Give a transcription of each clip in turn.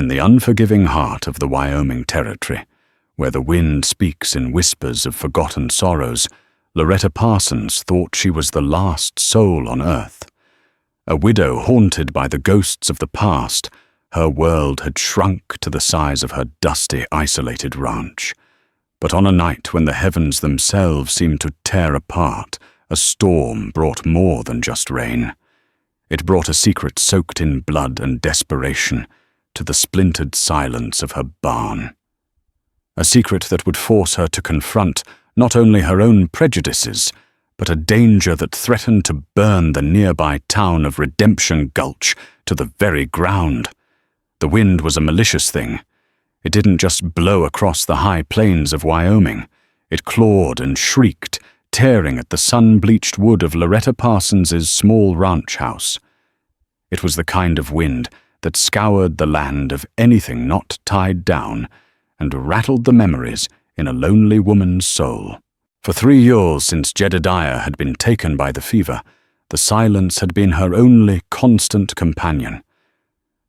In the unforgiving heart of the Wyoming Territory, where the wind speaks in whispers of forgotten sorrows, Loretta Parsons thought she was the last soul on earth. A widow haunted by the ghosts of the past, her world had shrunk to the size of her dusty, isolated ranch. But on a night when the heavens themselves seemed to tear apart, a storm brought more than just rain. It brought a secret soaked in blood and desperation to the splintered silence of her barn. A secret that would force her to confront not only her own prejudices, but a danger that threatened to burn the nearby town of Redemption Gulch to the very ground. The wind was a malicious thing. It didn't just blow across the high plains of Wyoming. It clawed and shrieked, tearing at the sun-bleached wood of Loretta Parsons's small ranch house. It was the kind of wind that scoured the land of anything not tied down and rattled the memories in a lonely woman's soul. For 3 years since Jedediah had been taken by the fever, the silence had been her only constant companion.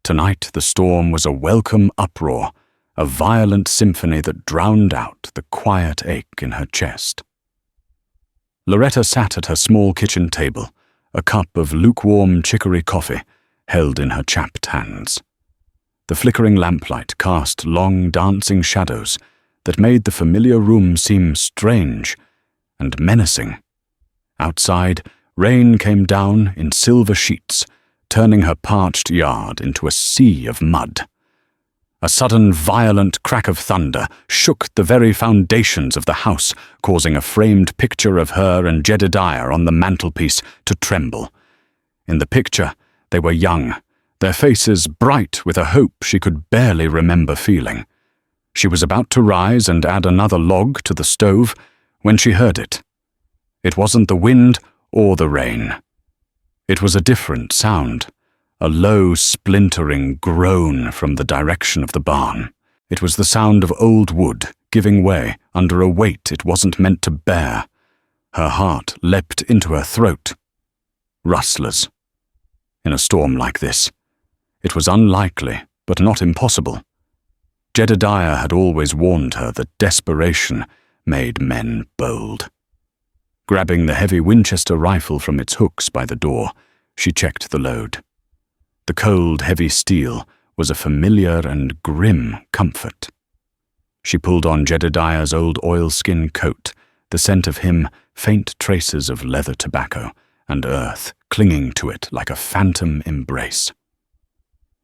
Tonight the storm was a welcome uproar, a violent symphony that drowned out the quiet ache in her chest. Loretta sat at her small kitchen table, a cup of lukewarm chicory coffee held in her chapped hands. The flickering lamplight cast long dancing shadows that made the familiar room seem strange and menacing. Outside, rain came down in silver sheets, turning her parched yard into a sea of mud. A sudden violent crack of thunder shook the very foundations of the house, causing a framed picture of her and Jedediah on the mantelpiece to tremble. In the picture, they were young, their faces bright with a hope she could barely remember feeling. She was about to rise and add another log to the stove when she heard it. It wasn't the wind or the rain. It was a different sound, a low, splintering groan from the direction of the barn. It was the sound of old wood giving way under a weight it wasn't meant to bear. Her heart leapt into her throat. Rustlers. In a storm like this, it was unlikely, but not impossible. Jedediah had always warned her that desperation made men bold. Grabbing the heavy Winchester rifle from its hooks by the door, she checked the load. The cold, heavy steel was a familiar and grim comfort. She pulled on Jedediah's old oilskin coat, the scent of him faint traces of leather tobacco and earth clinging to it like a phantom embrace.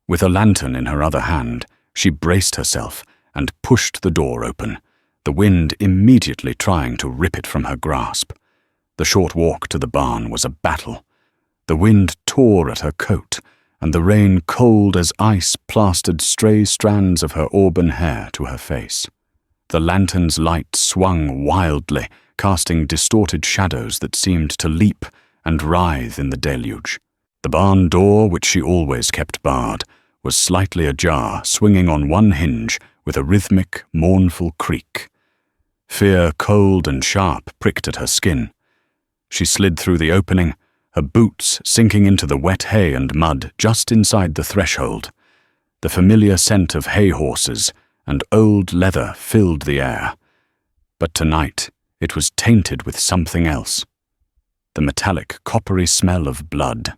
With a lantern in her other hand, she braced herself and pushed the door open, the wind immediately trying to rip it from her grasp. The short walk to the barn was a battle. The wind tore at her coat, and the rain cold as ice plastered stray strands of her auburn hair to her face. The lantern's light swung wildly, casting distorted shadows that seemed to leap and writhe in the deluge. The barn door, which she always kept barred, was slightly ajar, swinging on one hinge with a rhythmic, mournful creak. Fear, cold and sharp, pricked at her skin. She slid through the opening, her boots sinking into the wet hay and mud just inside the threshold. The familiar scent of hay horses and old leather filled the air. But tonight it was tainted with something else. The metallic, coppery smell of blood.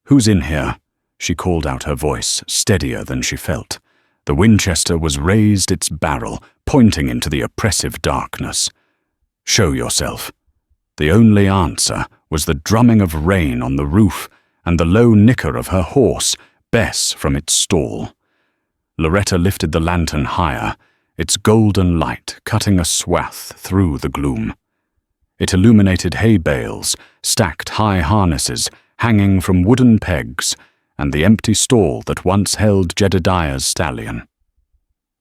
"Who's in here?" She called out, her voice steadier than she felt. The Winchester was raised its barrel, pointing into the oppressive darkness. "Show yourself." The only answer was the drumming of rain on the roof and the low nicker of her horse, Bess, from its stall. Loretta lifted the lantern higher, its golden light cutting a swath through the gloom. It illuminated hay bales, stacked high harnesses hanging from wooden pegs, and the empty stall that once held Jedediah's stallion.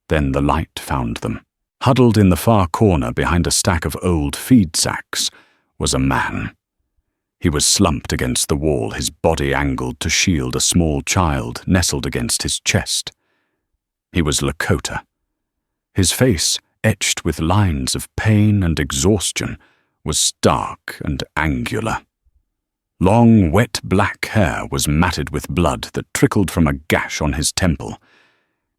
Then the light found them. Huddled in the far corner behind a stack of old feed sacks was a man. He was slumped against the wall, his body angled to shield a small child nestled against his chest. He was Lakota. His face, etched with lines of pain and exhaustion, was stark and angular. Long, wet black hair was matted with blood that trickled from a gash on his temple.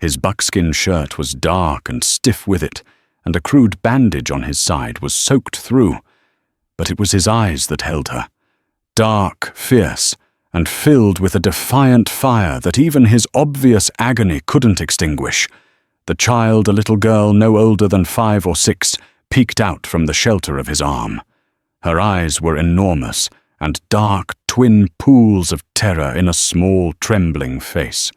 His buckskin shirt was dark and stiff with it, and a crude bandage on his side was soaked through. But it was his eyes that held her, dark, fierce, and filled with a defiant fire that even his obvious agony couldn't extinguish. The child, a little girl no older than 5 or 6, peeked out from the shelter of his arm. Her eyes were enormous, and dark twin pools of terror in a small, trembling face.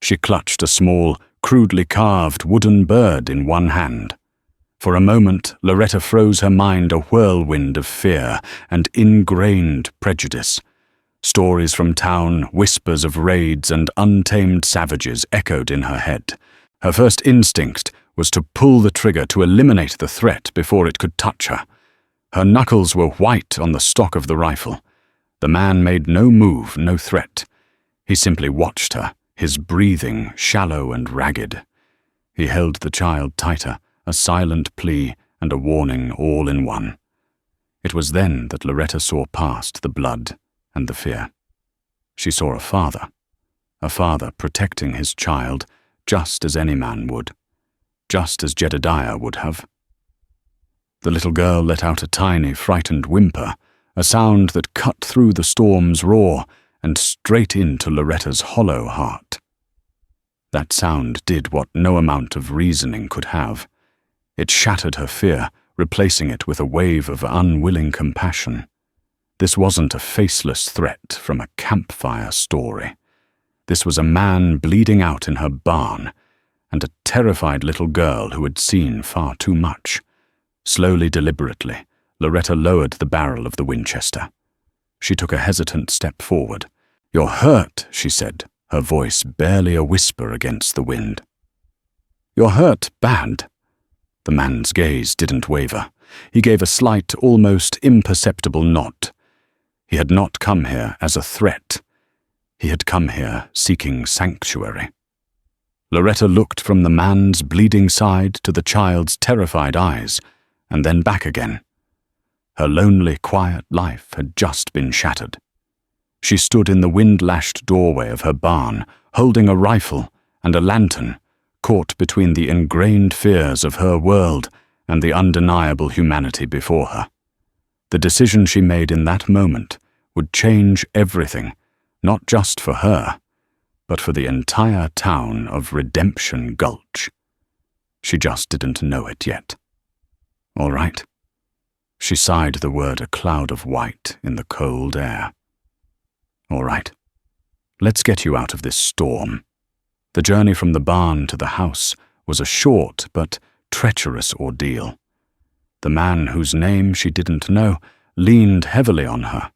She clutched a small, crudely carved wooden bird in one hand. For a moment, Loretta froze her mind a whirlwind of fear and ingrained prejudice. Stories from town, whispers of raids and untamed savages echoed in her head. Her first instinct was to pull the trigger to eliminate the threat before it could touch her. Her knuckles were white on the stock of the rifle. The man made no move, no threat. He simply watched her, his breathing shallow and ragged. He held the child tighter, a silent plea and a warning all in one. It was then that Loretta saw past the blood and the fear. She saw a father protecting his child just as any man would, just as Jedediah would have. The little girl let out a tiny, frightened whimper, a sound that cut through the storm's roar and straight into Loretta's hollow heart. That sound did what no amount of reasoning could have. It shattered her fear, replacing it with a wave of unwilling compassion. This wasn't a faceless threat from a campfire story. This was a man bleeding out in her barn, and a terrified little girl who had seen far too much. Slowly, deliberately, Loretta lowered the barrel of the Winchester. She took a hesitant step forward. "You're hurt," she said, her voice barely a whisper against the wind. "You're hurt bad." The man's gaze didn't waver. He gave a slight, almost imperceptible nod. He had not come here as a threat. He had come here seeking sanctuary. Loretta looked from the man's bleeding side to the child's terrified eyes, and then back again. Her lonely, quiet life had just been shattered. She stood in the wind-lashed doorway of her barn, holding a rifle and a lantern, caught between the ingrained fears of her world and the undeniable humanity before her. The decision she made in that moment would change everything, not just for her, but for the entire town of Redemption Gulch. She just didn't know it yet. "All right." She sighed the word a cloud of white in the cold air. "All right. Let's get you out of this storm." The journey from the barn to the house was a short but treacherous ordeal. The man whose name she didn't know leaned heavily on her,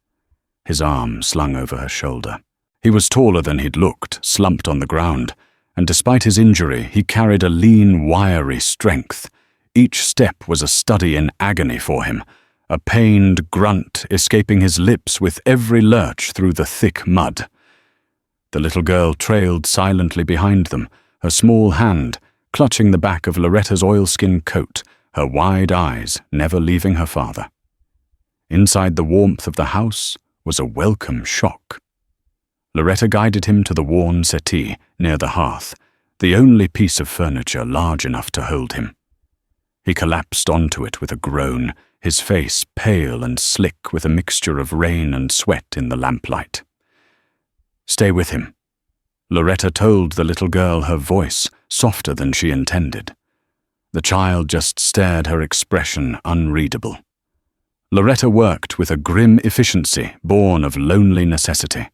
his arm slung over her shoulder. He was taller than he'd looked, slumped on the ground, and despite his injury, he carried a lean, wiry strength. Each step was a study in agony for him, a pained grunt escaping his lips with every lurch through the thick mud. The little girl trailed silently behind them, her small hand clutching the back of Loretta's oilskin coat, her wide eyes never leaving her father. Inside the warmth of the house was a welcome shock. Loretta guided him to the worn settee near the hearth, the only piece of furniture large enough to hold him. He collapsed onto it with a groan, his face pale and slick with a mixture of rain and sweat in the lamplight. "Stay with him," Loretta told the little girl, her voice softer than she intended. The child just stared, her expression unreadable. Loretta worked with a grim efficiency born of lonely necessity.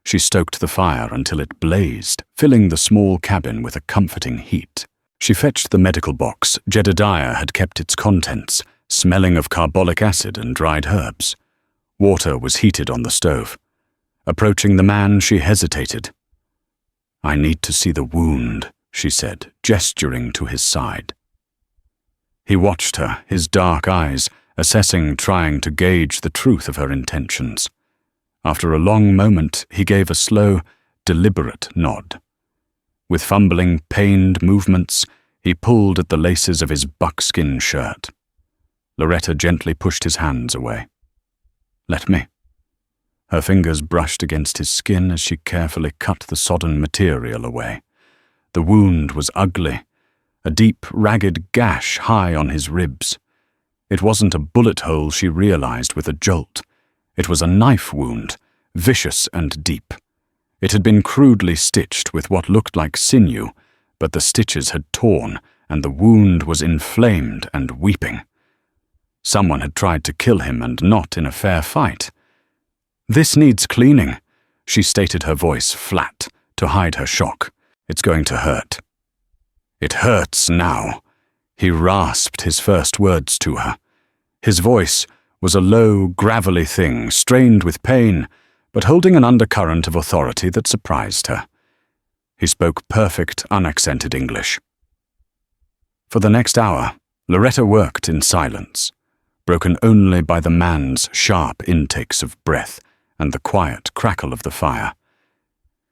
She stoked the fire until it blazed, filling the small cabin with a comforting heat. She fetched the medical box Jedediah had kept its contents, smelling of carbolic acid and dried herbs. Water was heated on the stove. Approaching the man, she hesitated. "I need to see the wound," she said, gesturing to his side. He watched her, his dark eyes, assessing, trying to gauge the truth of her intentions. After a long moment, he gave a slow, deliberate nod. With fumbling, pained movements, he pulled at the laces of his buckskin shirt. Loretta gently pushed his hands away. "Let me." Her fingers brushed against his skin as she carefully cut the sodden material away. The wound was ugly, a deep, ragged gash high on his ribs. It wasn't a bullet hole, she realized with a jolt. It was a knife wound, vicious and deep. It had been crudely stitched with what looked like sinew, but the stitches had torn, and the wound was inflamed and weeping. Someone had tried to kill him, and not in a fair fight. "This needs cleaning," she stated, her voice flat, to hide her shock. "It's going to hurt." "It hurts now." He rasped his first words to her. His voice was a low, gravelly thing, strained with pain, but holding an undercurrent of authority that surprised her. He spoke perfect, unaccented English. For the next hour, Loretta worked in silence, broken only by the man's sharp intakes of breath and the quiet crackle of the fire.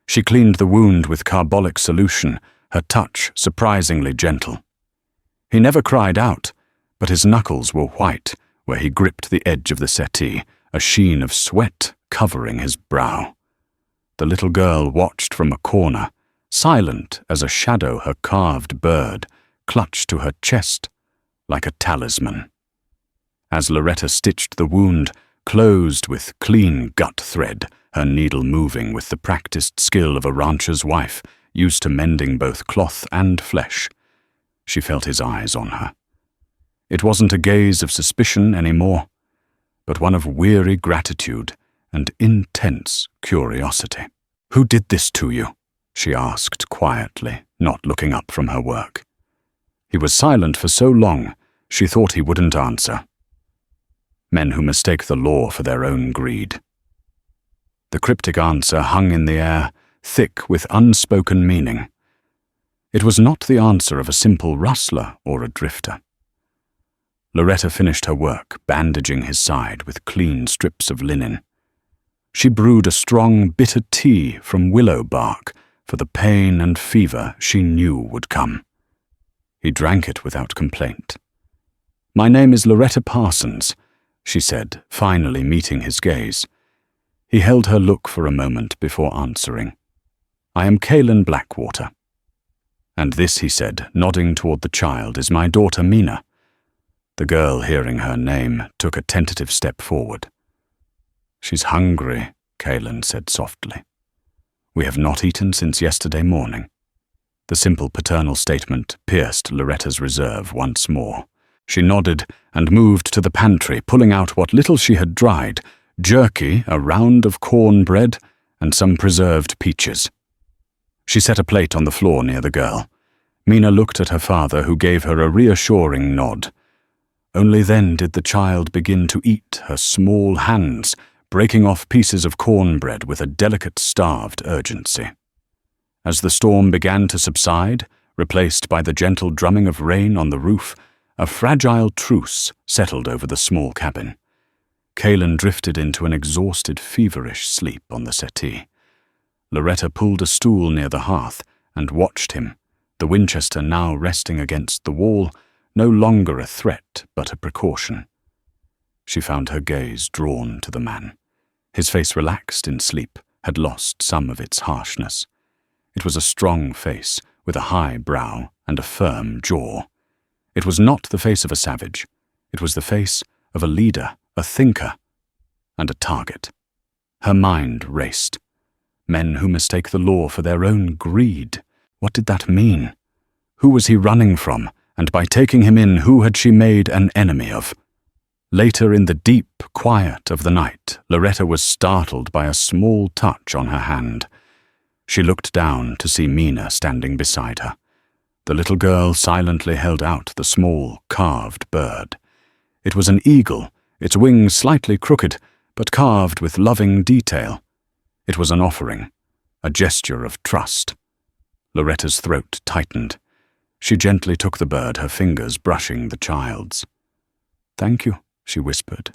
She cleaned the wound with carbolic solution, her touch surprisingly gentle. He never cried out, but his knuckles were white where he gripped the edge of the settee, a sheen of sweat covering his brow. The little girl watched from a corner, silent as a shadow her carved bird clutched to her chest like a talisman. As Loretta stitched the wound, closed with clean gut thread, her needle moving with the practiced skill of a rancher's wife, used to mending both cloth and flesh, she felt his eyes on her. It wasn't a gaze of suspicion anymore, but one of weary gratitude and intense curiosity. "Who did this to you?" she asked quietly, not looking up from her work. He was silent for so long, she thought he wouldn't answer. Men who mistake the law for their own greed. The cryptic answer hung in the air, thick with unspoken meaning. It was not the answer of a simple rustler or a drifter. Loretta finished her work, bandaging his side with clean strips of linen. She brewed a strong, bitter tea from willow bark for the pain and fever she knew would come. He drank it without complaint. "My name is Loretta Parsons," she said, finally meeting his gaze. He held her look for a moment before answering. "I am Kaylin Blackwater." "And this," he said, nodding toward the child, "is my daughter Mina." The girl, hearing her name, took a tentative step forward. "She's hungry," Kaylin said softly. "We have not eaten since yesterday morning." The simple paternal statement pierced Loretta's reserve once more. She nodded and moved to the pantry, pulling out what little she had dried, jerky, a round of cornbread, and some preserved peaches. She set a plate on the floor near the girl. Mina looked at her father, who gave her a reassuring nod. Only then did the child begin to eat, her small hands breaking off pieces of cornbread with a delicate, starved urgency. As the storm began to subside, replaced by the gentle drumming of rain on the roof, a fragile truce settled over the small cabin. Kaylin drifted into an exhausted, feverish sleep on the settee. Loretta pulled a stool near the hearth and watched him, the Winchester now resting against the wall, no longer a threat but a precaution. She found her gaze drawn to the man. His face, relaxed in sleep, had lost some of its harshness. It was a strong face, with a high brow and a firm jaw. It was not the face of a savage. It was the face of a leader, a thinker, and a target. Her mind raced. Men who mistake the law for their own greed. What did that mean? Who was he running from? And by taking him in, who had she made an enemy of? Later, in the deep quiet of the night, Loretta was startled by a small touch on her hand. She looked down to see Mina standing beside her. The little girl silently held out the small, carved bird. It was an eagle, its wings slightly crooked, but carved with loving detail. It was an offering, a gesture of trust. Loretta's throat tightened. She gently took the bird, her fingers brushing the child's. "Thank you," she whispered.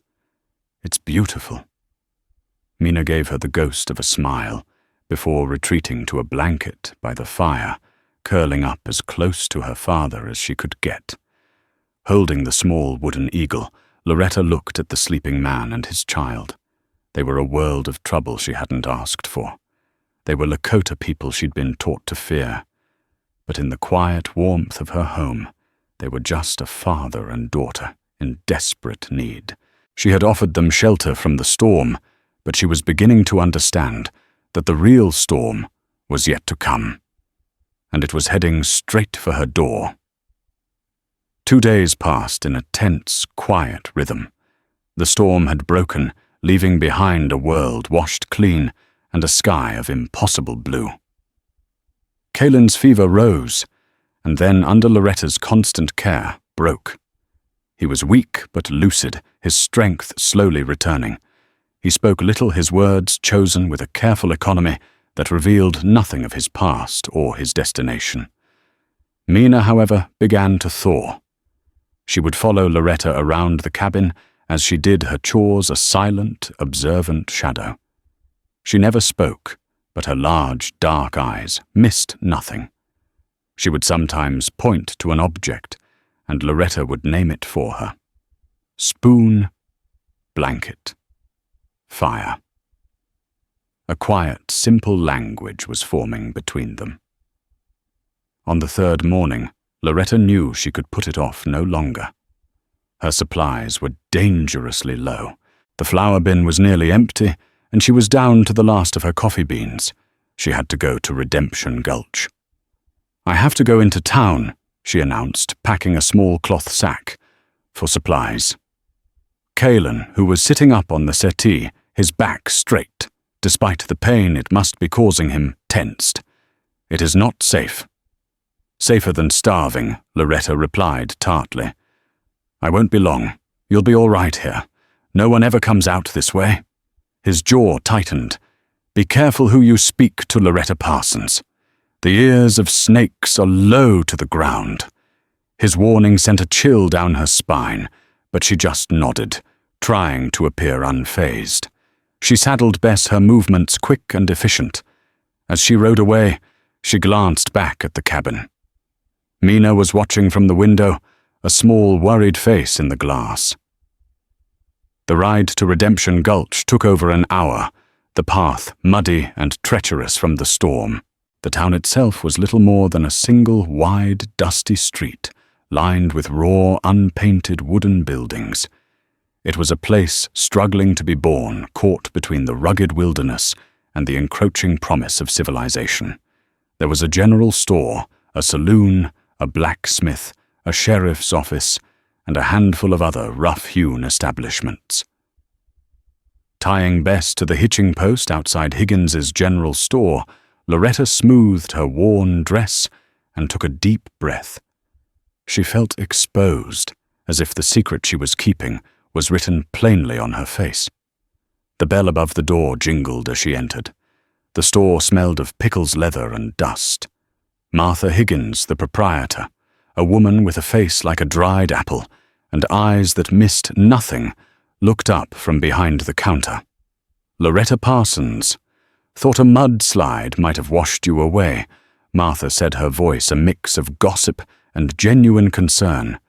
"It's beautiful." Mina gave her the ghost of a smile, before retreating to a blanket by the fire, curling up as close to her father as she could get. Holding the small wooden eagle, Loretta looked at the sleeping man and his child. They were a world of trouble she hadn't asked for. They were Lakota people she'd been taught to fear. But in the quiet warmth of her home, they were just a father and daughter in desperate need. She had offered them shelter from the storm, but she was beginning to understand that the real storm was yet to come, and it was heading straight for her door. 2 days passed in a tense, quiet rhythm. The storm had broken, leaving behind a world washed clean and a sky of impossible blue. Kaylin's fever rose, and then under Loretta's constant care, broke. He was weak but lucid, his strength slowly returning. He spoke little, his words chosen with a careful economy that revealed nothing of his past or his destination. Mina, however, began to thaw. She would follow Loretta around the cabin as she did her chores, a silent, observant shadow. She never spoke, but her large, dark eyes missed nothing. She would sometimes point to an object, and Loretta would name it for her. Spoon, blanket, fire. A quiet, simple language was forming between them. On the third morning, Loretta knew she could put it off no longer. Her supplies were dangerously low. The flour bin was nearly empty, and she was down to the last of her coffee beans. She had to go to Redemption Gulch. "I have to go into town," she announced, packing a small cloth sack, "for supplies." Kaylin, who was sitting up on the settee, his back straight, despite the pain it must be causing him, tensed. "It is not safe." "Safer than starving," Loretta replied tartly. "I won't be long. You'll be all right here. No one ever comes out this way." His jaw tightened. "Be careful who you speak to, Loretta Parsons. The ears of snakes are low to the ground." His warning sent a chill down her spine, but she just nodded, trying to appear unfazed. She saddled Bess, her movements quick and efficient. As she rode away, she glanced back at the cabin. Mina was watching from the window, a small, worried face in the glass. The ride to Redemption Gulch took over an hour, the path muddy and treacherous from the storm. The town itself was little more than a single wide, dusty street, lined with raw, unpainted wooden buildings. It was a place struggling to be born, caught between the rugged wilderness and the encroaching promise of civilization. There was a general store, a saloon, a blacksmith, a sheriff's office, and a handful of other rough-hewn establishments. Tying Bess to the hitching post outside Higgins's general store, Loretta smoothed her worn dress and took a deep breath. She felt exposed, as if the secret she was keeping was written plainly on her face. The bell above the door jingled as she entered. The store smelled of pickles leather and dust. Martha Higgins, the proprietor, a woman with a face like a dried apple and eyes that missed nothing, looked up from behind the counter. "Loretta Parsons. Thought a mudslide might have washed you away," Martha said, her voice a mix of gossip and genuine concern.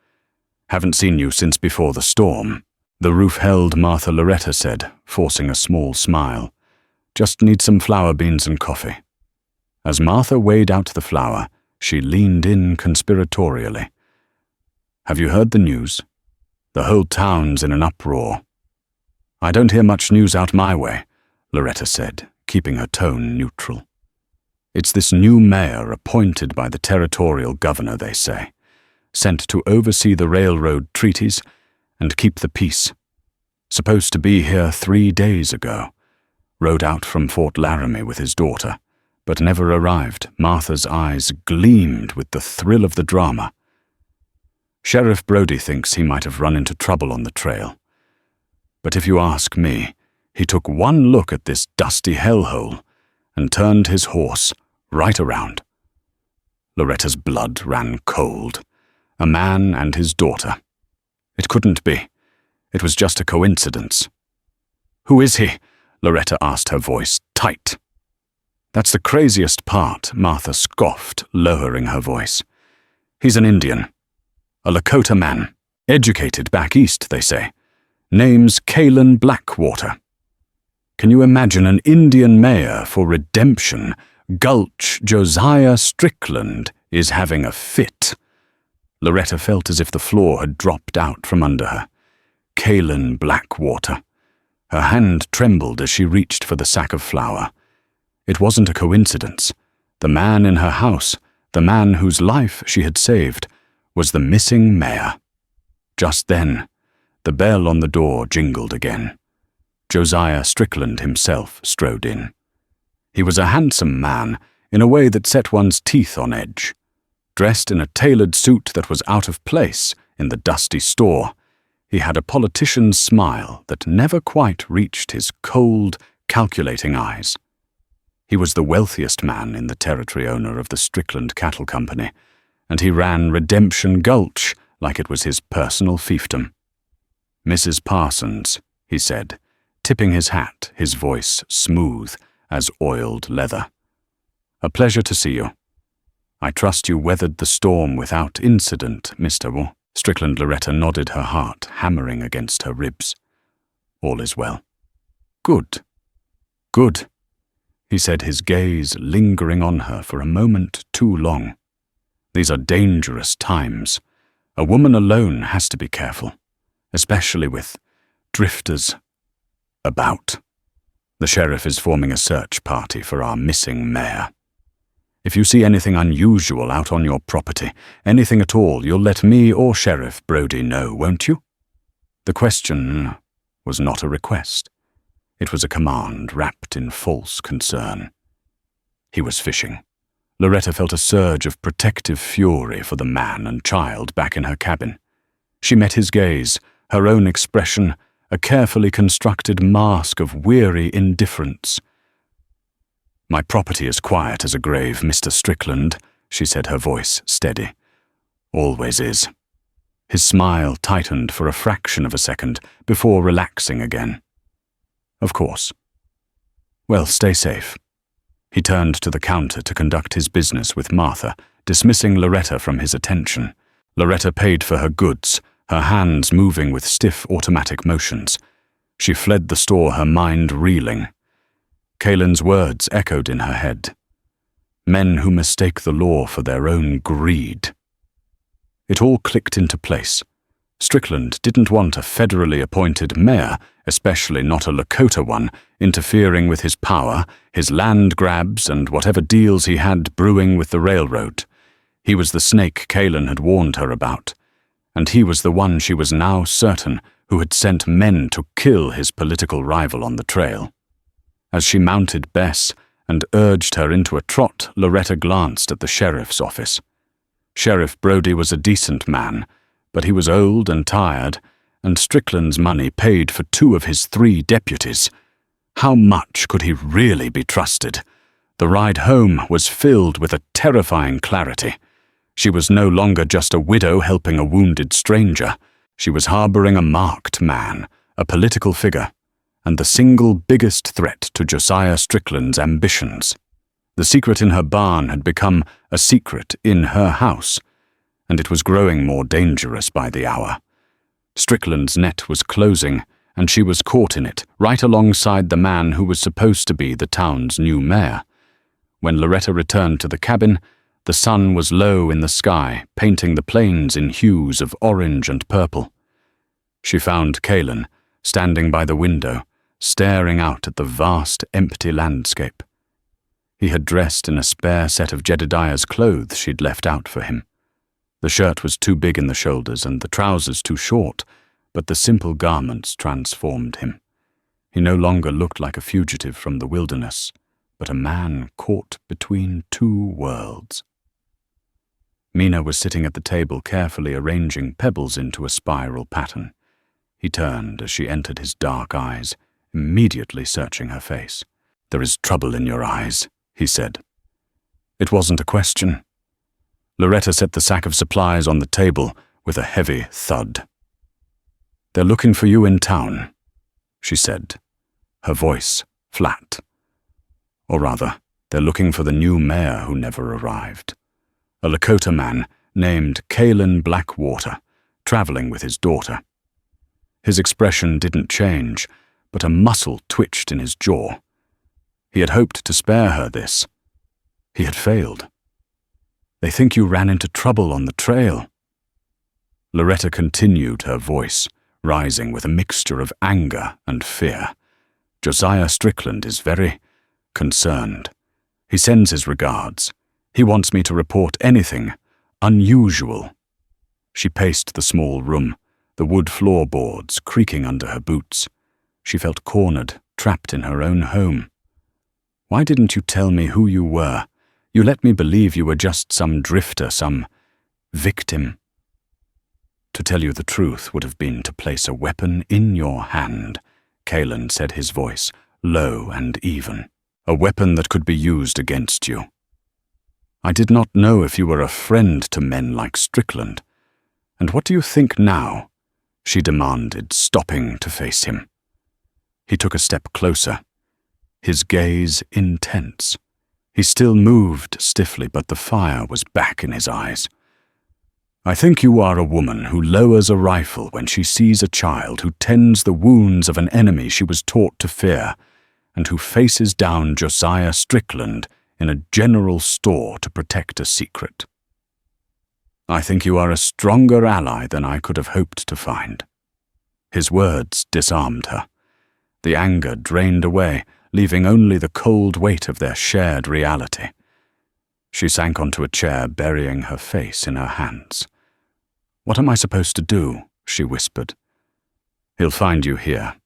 "Haven't seen you since before the storm." "The roof held," Martha, Loretta said, forcing a small smile. "Just need some flour beans and coffee." As Martha weighed out the flour, she leaned in conspiratorially. "Have you heard the news? The whole town's in an uproar." "I don't hear much news out my way," Loretta said, keeping her tone neutral. "It's this new mayor appointed by the territorial governor, they say, sent to oversee the railroad treaties and keep the peace. Supposed to be here 3 days ago. Rode out from Fort Laramie with his daughter, but never arrived." Martha's eyes gleamed with the thrill of the drama. "Sheriff Brody thinks he might have run into trouble on the trail. But if you ask me, he took one look at this dusty hellhole and turned his horse right around." Loretta's blood ran cold. A man and his daughter. It couldn't be. It was just a coincidence. "Who is he?" Loretta asked, her voice tight. "That's the craziest part," Martha scoffed, lowering her voice. "He's an Indian. A Lakota man. Educated back east, they say. Name's Kaylin Blackwater." Can you imagine an Indian mayor for redemption? Gulch Josiah Strickland is having a fit. Loretta felt as if the floor had dropped out from under her. Kaelin Blackwater. Her hand trembled as she reached for the sack of flour. It wasn't a coincidence. The man in her house, the man whose life she had saved, was the missing mayor. Just then, the bell on the door jingled again. Josiah Strickland himself strode in. He was a handsome man, in a way that set one's teeth on edge. Dressed in a tailored suit that was out of place in the dusty store, he had a politician's smile that never quite reached his cold, calculating eyes. He was the wealthiest man in the territory, owner of the Strickland Cattle Company, and he ran Redemption Gulch like it was his personal fiefdom. "Mrs. Parsons," he said, tipping his hat, his voice smooth as oiled leather. "A pleasure to see you. I trust you weathered the storm without incident, Mr. Wu." Strickland Loretta nodded, her heart hammering against her ribs. "All is well." "Good. Good," he said, his gaze lingering on her for a moment too long. "These are dangerous times. A woman alone has to be careful, especially with drifters about. The sheriff is forming a search party for our missing mayor. If you see anything unusual out on your property, anything at all, you'll let me or Sheriff Brody know, won't you?" The question was not a request. It was a command wrapped in false concern. He was fishing. Loretta felt a surge of protective fury for the man and child back in her cabin. She met his gaze, her own expression, a carefully constructed mask of weary indifference. "My property is quiet as a grave, Mr. Strickland," she said, her voice steady. "Always is." His smile tightened for a fraction of a second before relaxing again. "Of course. Well, stay safe." He turned to the counter to conduct his business with Martha, dismissing Loretta from his attention. Loretta paid for her goods, her hands moving with stiff automatic motions. She fled the store, her mind reeling. Kaelin's words echoed in her head. Men who mistake the law for their own greed. It all clicked into place. Strickland didn't want a federally appointed mayor, especially not a Lakota one, interfering with his power, his land grabs, and whatever deals he had brewing with the railroad. He was the snake Kaelin had warned her about, and he was the one she was now certain who had sent men to kill his political rival on the trail. As she mounted Bess and urged her into a trot, Loretta glanced at the sheriff's office. Sheriff Brody was a decent man, but he was old and tired, and Strickland's money paid for 2 of his 3 deputies. How much could he really be trusted? The ride home was filled with a terrifying clarity. She was no longer just a widow helping a wounded stranger. She was harboring a marked man, a political figure, and the single biggest threat to Josiah Strickland's ambitions. The secret in her barn had become a secret in her house, and it was growing more dangerous by the hour. Strickland's net was closing, and she was caught in it, right alongside the man who was supposed to be the town's new mayor. When Loretta returned to the cabin, the sun was low in the sky, painting the plains in hues of orange and purple. She found Kaelin, standing by the window, staring out at the vast, empty landscape. He had dressed in a spare set of Jedediah's clothes she'd left out for him. The shirt was too big in the shoulders and the trousers too short, but the simple garments transformed him. He no longer looked like a fugitive from the wilderness, but a man caught between 2 worlds. Mina was sitting at the table, carefully arranging pebbles into a spiral pattern. He turned as she entered his dark eyes, immediately searching her face. "There is trouble in your eyes," he said. It wasn't a question. Loretta set the sack of supplies on the table with a heavy thud. "They're looking for you in town," she said, her voice flat. "Or rather, they're looking for the new mayor who never arrived. A Lakota man named Kaelin Blackwater, traveling with his daughter." His expression didn't change, but a muscle twitched in his jaw. He had hoped to spare her this. He had failed. "They think you ran into trouble on the trail." Loretta continued, her voice rising with a mixture of anger and fear. "Josiah Strickland is very concerned. He sends his regards. He wants me to report anything unusual." She paced the small room, the wood floorboards creaking under her boots. She felt cornered, trapped in her own home. "Why didn't you tell me who you were? You let me believe you were just some drifter, some victim." "To tell you the truth would have been to place a weapon in your hand," Kalen said, his voice low and even. "A weapon that could be used against you. I did not know if you were a friend to men like Strickland. And what do you think now?" she demanded, stopping to face him. He took a step closer, his gaze intense. He still moved stiffly, but the fire was back in his eyes. "I think you are a woman who lowers a rifle when she sees a child, who tends the wounds of an enemy she was taught to fear, and who faces down Josiah Strickland in a general store to protect a secret. I think you are a stronger ally than I could have hoped to find." His words disarmed her. The anger drained away, leaving only the cold weight of their shared reality. She sank onto a chair, burying her face in her hands. "What am I supposed to do?" she whispered. "He'll find you here.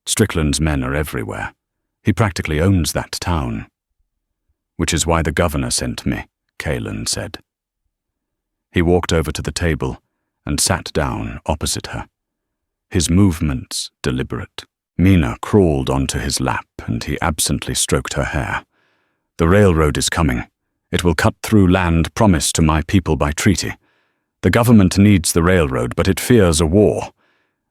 Strickland's men are everywhere. He practically owns that town." "Which is why the governor sent me," Kalen said. He walked over to the table and sat down opposite her, his movements deliberate. Mina crawled onto his lap and he absently stroked her hair. "The railroad is coming. It will cut through land promised to my people by treaty. The government needs the railroad, but it fears a war.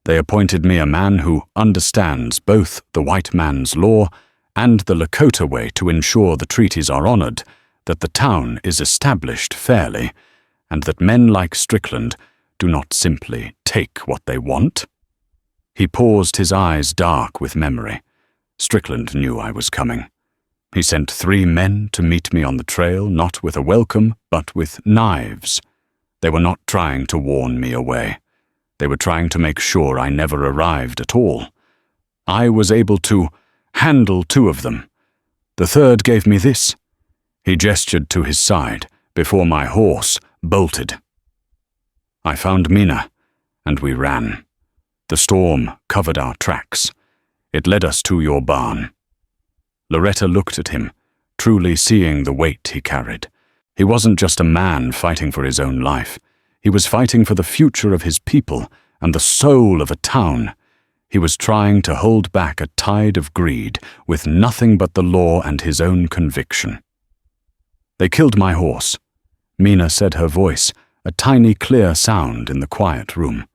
They appointed me a man who understands both the white man's law and the Lakota way to ensure the treaties are honored, that the town is established fairly, and that men like Strickland do not simply take what they want." He paused, his eyes dark with memory. "Strickland knew I was coming. He sent 3 men to meet me on the trail, not with a welcome, but with knives. They were not trying to warn me away. They were trying to make sure I never arrived at all. I was able to handle 2 of them. The third gave me this." He gestured to his side before my horse bolted. "I found Mina, and we ran. The storm covered our tracks. It led us to your barn." Loretta looked at him, truly seeing the weight he carried. He wasn't just a man fighting for his own life. He was fighting for the future of his people and the soul of a town. He was trying to hold back a tide of greed with nothing but the law and his own conviction. "They killed my horse," Mina said, her voice a tiny clear sound in the quiet room.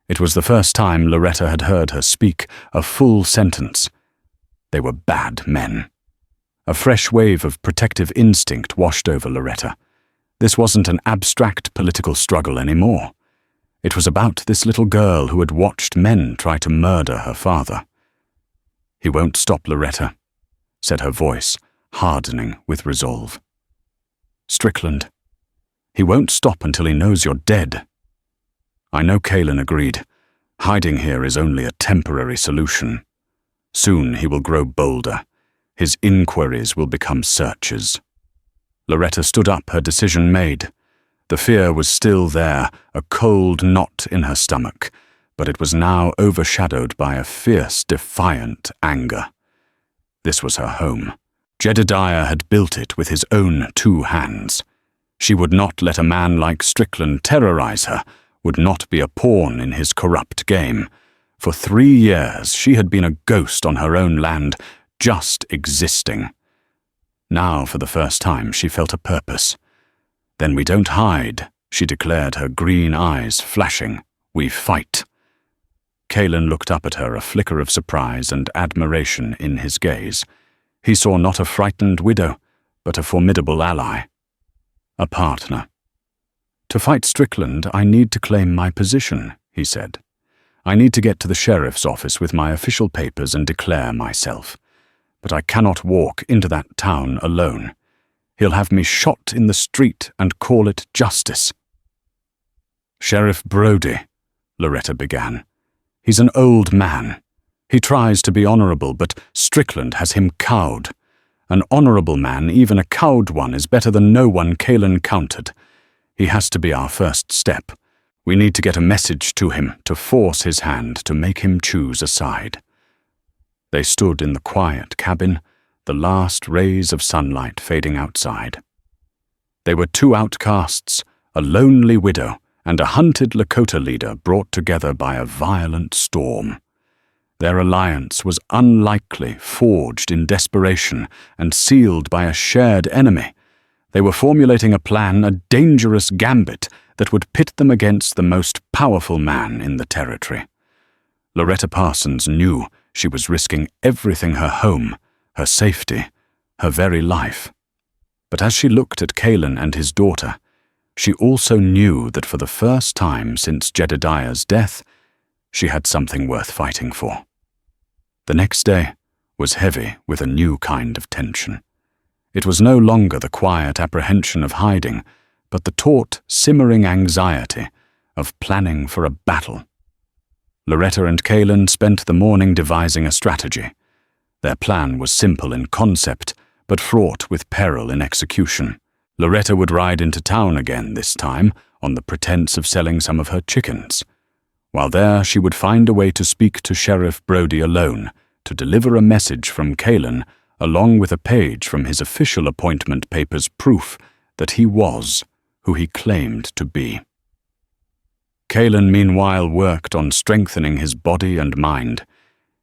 It was the first time Loretta had heard her speak a full sentence. They were bad men. A fresh wave of protective instinct washed over Loretta. This wasn't an abstract political struggle anymore. It was about this little girl who had watched men try to murder her father. "He won't stop, Loretta," said her voice, hardening with resolve. "Strickland. He won't stop until he knows you're dead." I know Kalen agreed. Hiding here is only a temporary solution. Soon he will grow bolder. His inquiries will become searches. Loretta stood up, her decision made. The fear was still there, a cold knot in her stomach, but it was now overshadowed by a fierce, defiant anger. This was her home. Jedediah had built it with his own 2 hands. She would not let a man like Strickland terrorize her, would not be a pawn in his corrupt game. For 3 years she had been a ghost on her own land, just existing. Now, for the first time, she felt a purpose. "Then we don't hide," she declared, her green eyes flashing. "We fight." Kalen looked up at her, a flicker of surprise and admiration in his gaze. He saw not a frightened widow, but a formidable ally. A partner. "To fight Strickland, I need to claim my position," he said. I need to get to the sheriff's office with my official papers and declare myself. But I cannot walk into that town alone. He'll have me shot in the street and call it justice." "Sheriff Brody," Loretta began. "He's an old man. He tries to be honorable, but Strickland has him cowed. An honorable man, even a cowed one, is better than no one Kalen counted. He has to be our first step. We need to get a message to him to force his hand, to make him choose a side." They stood in the quiet cabin, the last rays of sunlight fading outside. They were two outcasts, a lonely widow, and a hunted Lakota leader brought together by a violent storm. Their alliance was unlikely, forged in desperation, and sealed by a shared enemy. They were formulating a plan, a dangerous gambit, that would pit them against the most powerful man in the territory. Loretta Parsons knew she was risking everything: her home, her safety, her very life. But as she looked at Kalen and his daughter, she also knew that for the first time since Jedediah's death, she had something worth fighting for. The next day was heavy with a new kind of tension. It was no longer the quiet apprehension of hiding, but the taut, simmering anxiety of planning for a battle. Loretta and Kalen spent the morning devising a strategy. Their plan was simple in concept, but fraught with peril in execution. Loretta would ride into town again this time, on the pretense of selling some of her chickens. While there, she would find a way to speak to Sheriff Brody alone, to deliver a message from Kalen, along with a page from his official appointment papers' proof that he was who he claimed to be. Kalen, meanwhile, worked on strengthening his body and mind.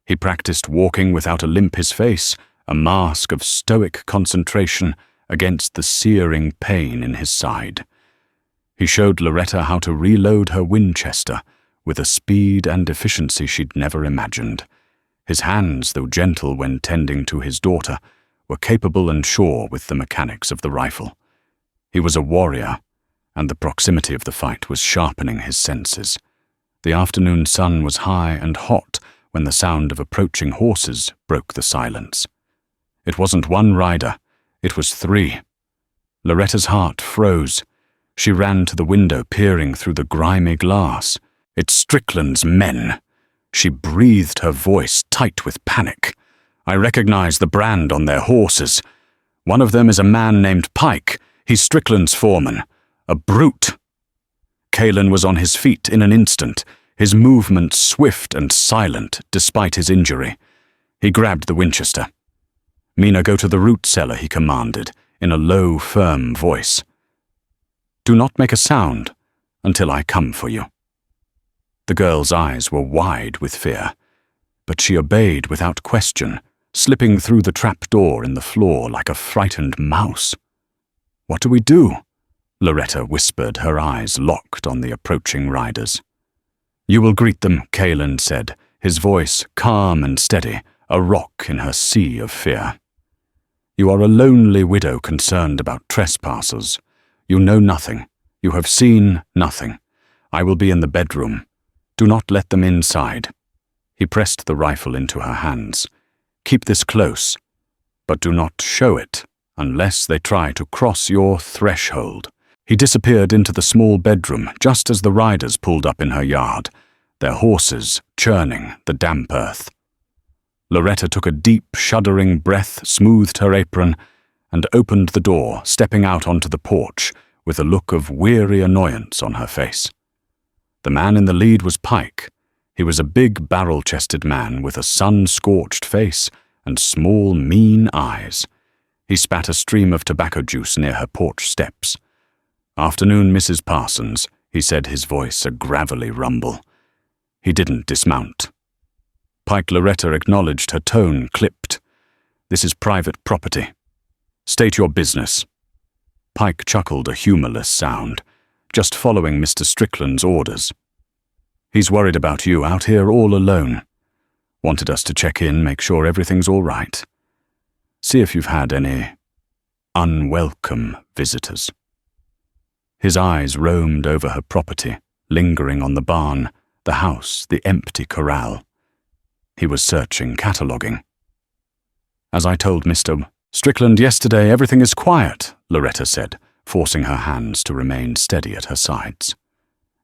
He practiced walking without a limp his face, a mask of stoic concentration against the searing pain in his side. He showed Loretta how to reload her Winchester with a speed and efficiency she'd never imagined. His hands, though gentle when tending to his daughter, were capable and sure with the mechanics of the rifle. He was a warrior, and the proximity of the fight was sharpening his senses. The afternoon sun was high and hot when the sound of approaching horses broke the silence. It wasn't one rider, it was three. Loretta's heart froze. She ran to the window, peering through the grimy glass. "It's Strickland's men." She breathed, her voice tight with panic. "I recognize the brand on their horses. One of them is a man named Pike. He's Strickland's foreman. A brute." Kalen was on his feet in an instant, his movements swift and silent despite his injury. He grabbed the Winchester. "Mina, go to the root cellar," he commanded, in a low, firm voice. "Do not make a sound until I come for you." The girl's eyes were wide with fear, but she obeyed without question, slipping through the trap door in the floor like a frightened mouse. "What do we do?" Loretta whispered, her eyes locked on the approaching riders. "You will greet them," Kalen said, his voice calm and steady, a rock in her sea of fear. "You are a lonely widow concerned about trespassers. You know nothing. You have seen nothing. I will be in the bedroom. Do not let them inside." He pressed the rifle into her hands. "Keep this close, but do not show it unless they try to cross your threshold." He disappeared into the small bedroom just as the riders pulled up in her yard, their horses churning the damp earth. Loretta took a deep, shuddering breath, smoothed her apron, and opened the door, stepping out onto the porch with a look of weary annoyance on her face. The man in the lead was Pike. He was a big, barrel-chested man with a sun-scorched face and small, mean eyes. He spat a stream of tobacco juice near her porch steps. "Afternoon, Mrs. Parsons," he said, his voice a gravelly rumble. He didn't dismount. Pike Loretta acknowledged, her tone clipped. "This is private property. State your business." Pike chuckled a humorless sound, just following Mr. Strickland's orders. "He's worried about you out here all alone. Wanted us to check in, make sure everything's all right. See if you've had any unwelcome visitors." His eyes roamed over her property, lingering on the barn, the house, the empty corral. He was searching, cataloguing. "As I told Mr. Strickland yesterday, everything is quiet," Loretta said, forcing her hands to remain steady at her sides.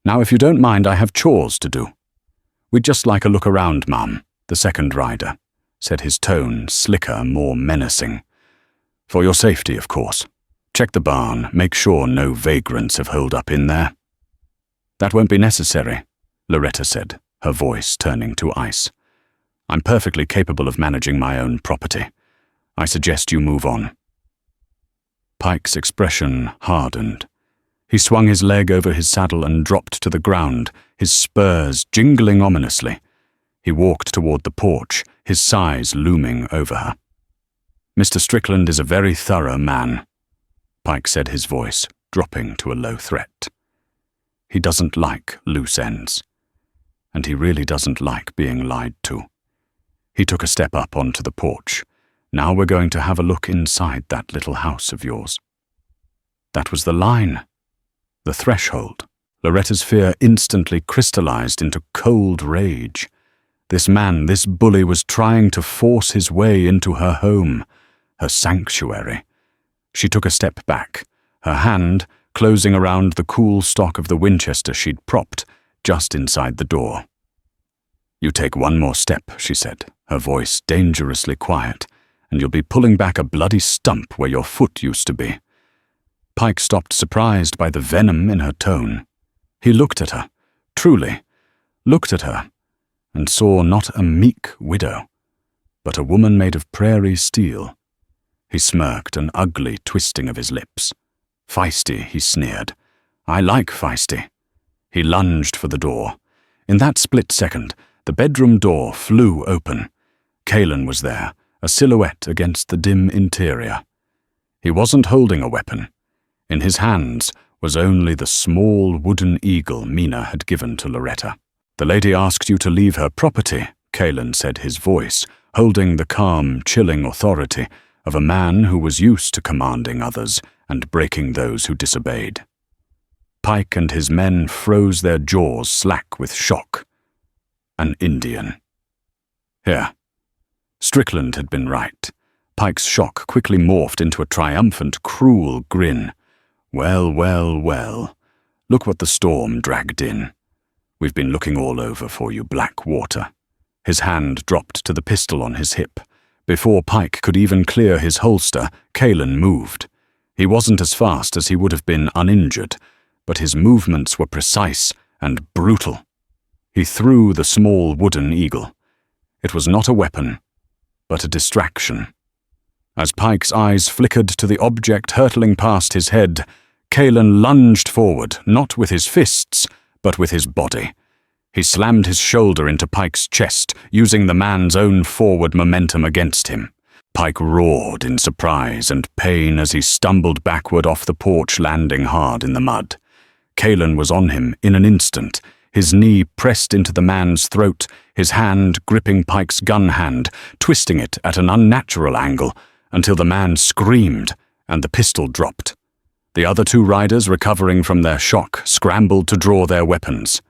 "Now, if you don't mind, I have chores to do." "We'd just like a look around, Mum," the second rider said, his tone slicker, more menacing. "For your safety, of course. Check the barn, make sure no vagrants have holed up in there." "That won't be necessary," Loretta said, her voice turning to ice. "I'm perfectly capable of managing my own property. I suggest you move on." Pike's expression hardened. He swung his leg over his saddle and dropped to the ground, his spurs jingling ominously. He walked toward the porch, his size looming over her. "Mr. Strickland is a very thorough man," Pike said, his voice dropping to a low threat. "He doesn't like loose ends. And he really doesn't like being lied to." He took a step up onto the porch. "Now we're going to have a look inside that little house of yours." That was the line. The threshold. Loretta's fear instantly crystallized into cold rage. This man, this bully, was trying to force his way into her home, her sanctuary. She took a step back, her hand closing around the cool stock of the Winchester she'd propped just inside the door. "You take one more step," she said, her voice dangerously quiet, "and you'll be pulling back a bloody stump where your foot used to be." Pike stopped, surprised by the venom in her tone. He looked at her, truly, looked at her, and saw not a meek widow, but a woman made of prairie steel. He smirked, an ugly twisting of his lips. "Feisty," he sneered. "I like feisty." He lunged for the door. In that split second, the bedroom door flew open. Kaelin was there, a silhouette against the dim interior. He wasn't holding a weapon. In his hands was only the small wooden eagle Mina had given to Loretta. "The lady asked you to leave her property," Kaelin said, his voice holding the calm, chilling authority of a man who was used to commanding others and breaking those who disobeyed. Pike and his men froze their jaws slack with shock. An Indian. Here. Strickland had been right. Pike's shock quickly morphed into a triumphant, cruel grin. "Well, well, well. Look what the storm dragged in. We've been looking all over for you, Blackwater." His hand dropped to the pistol on his hip. Before Pike could even clear his holster, Kaelin moved. He wasn't as fast as he would have been uninjured, but his movements were precise and brutal. He threw the small wooden eagle. It was not a weapon, but a distraction. As Pike's eyes flickered to the object hurtling past his head, Kaelin lunged forward, not with his fists, but with his body. He slammed his shoulder into Pike's chest, using the man's own forward momentum against him. Pike roared in surprise and pain as he stumbled backward off the porch, landing hard in the mud. Kaelin was on him in an instant, his knee pressed into the man's throat, his hand gripping Pike's gun hand, twisting it at an unnatural angle, until the man screamed and the pistol dropped. The other two riders, recovering from their shock, scrambled to draw their weapons.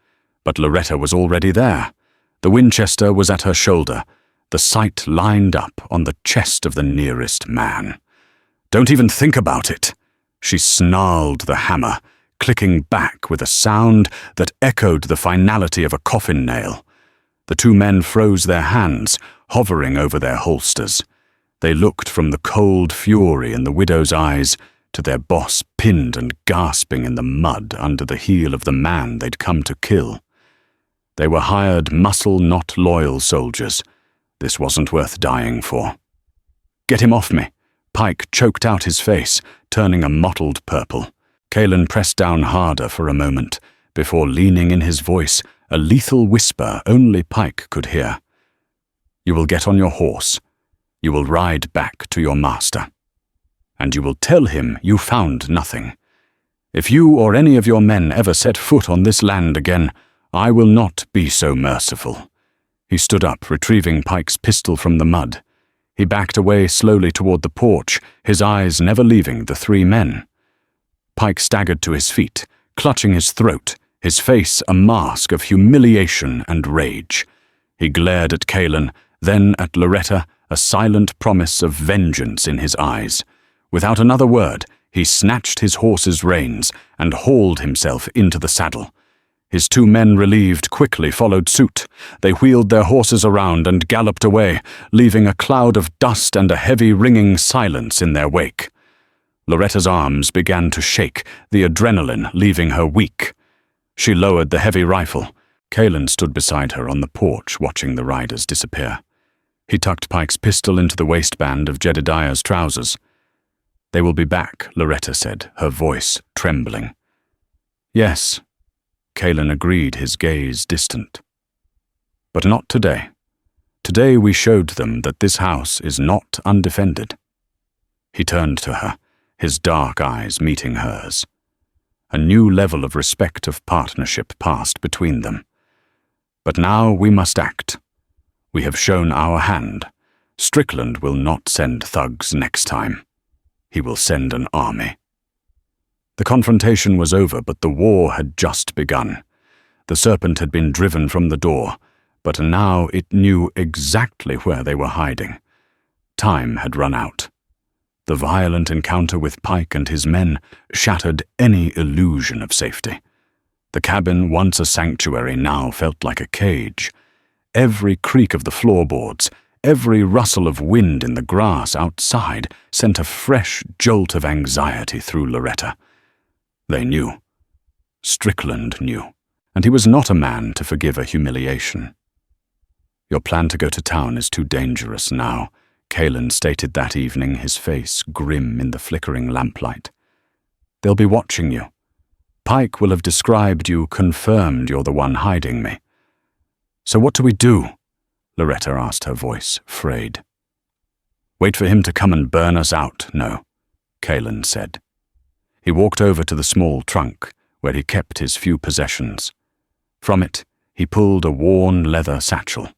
But Loretta was already there. The Winchester was at her shoulder, the sight lined up on the chest of the nearest man. "Don't even think about it." She snarled the hammer, clicking back with a sound that echoed the finality of a coffin nail. The two men froze their hands, hovering over their holsters. They looked from the cold fury in the widow's eyes to their boss pinned and gasping in the mud under the heel of the man they'd come to kill. They were hired muscle, not loyal soldiers. This wasn't worth dying for. "Get him off me." Pike choked out his face, turning a mottled purple. Kaelin pressed down harder for a moment, before leaning in his voice, a lethal whisper only Pike could hear. "You will get on your horse. You will ride back to your master. And you will tell him you found nothing. If you or any of your men ever set foot on this land again, I will not be so merciful." He stood up, retrieving Pike's pistol from the mud. He backed away slowly toward the porch, his eyes never leaving the three men. Pike staggered to his feet, clutching his throat, his face a mask of humiliation and rage. He glared at Kaelin, then at Loretta, a silent promise of vengeance in his eyes. Without another word, he snatched his horse's reins and hauled himself into the saddle. His 2 men relieved quickly followed suit. They wheeled their horses around and galloped away, leaving a cloud of dust and a heavy ringing silence in their wake. Loretta's arms began to shake, the adrenaline leaving her weak. She lowered the heavy rifle. Kaelin stood beside her on the porch watching the riders disappear. He tucked Pike's pistol into the waistband of Jedediah's trousers. "They will be back," Loretta said, her voice trembling. "Yes," Kaelin agreed, his gaze distant. "But not today. Today we showed them that this house is not undefended." He turned to her, his dark eyes meeting hers. A new level of respect of partnership passed between them. "But now we must act. We have shown our hand. Strickland will not send thugs next time. He will send an army." The confrontation was over, but the war had just begun. The serpent had been driven from the door, but now it knew exactly where they were hiding. Time had run out. The violent encounter with Pike and his men shattered any illusion of safety. The cabin, once a sanctuary, now felt like a cage. Every creak of the floorboards, every rustle of wind in the grass outside sent a fresh jolt of anxiety through Loretta. They knew. Strickland knew, and he was not a man to forgive a humiliation. "Your plan to go to town is too dangerous now," Kaelin stated that evening, his face grim in the flickering lamplight. "They'll be watching you. Pike will have described you, confirmed you're the one hiding me." "So what do we do?" Loretta asked, her voice frayed. "Wait for him to come and burn us out, no," Kaelin said. He walked over to the small trunk, where he kept his few possessions. From it, he pulled a worn leather satchel.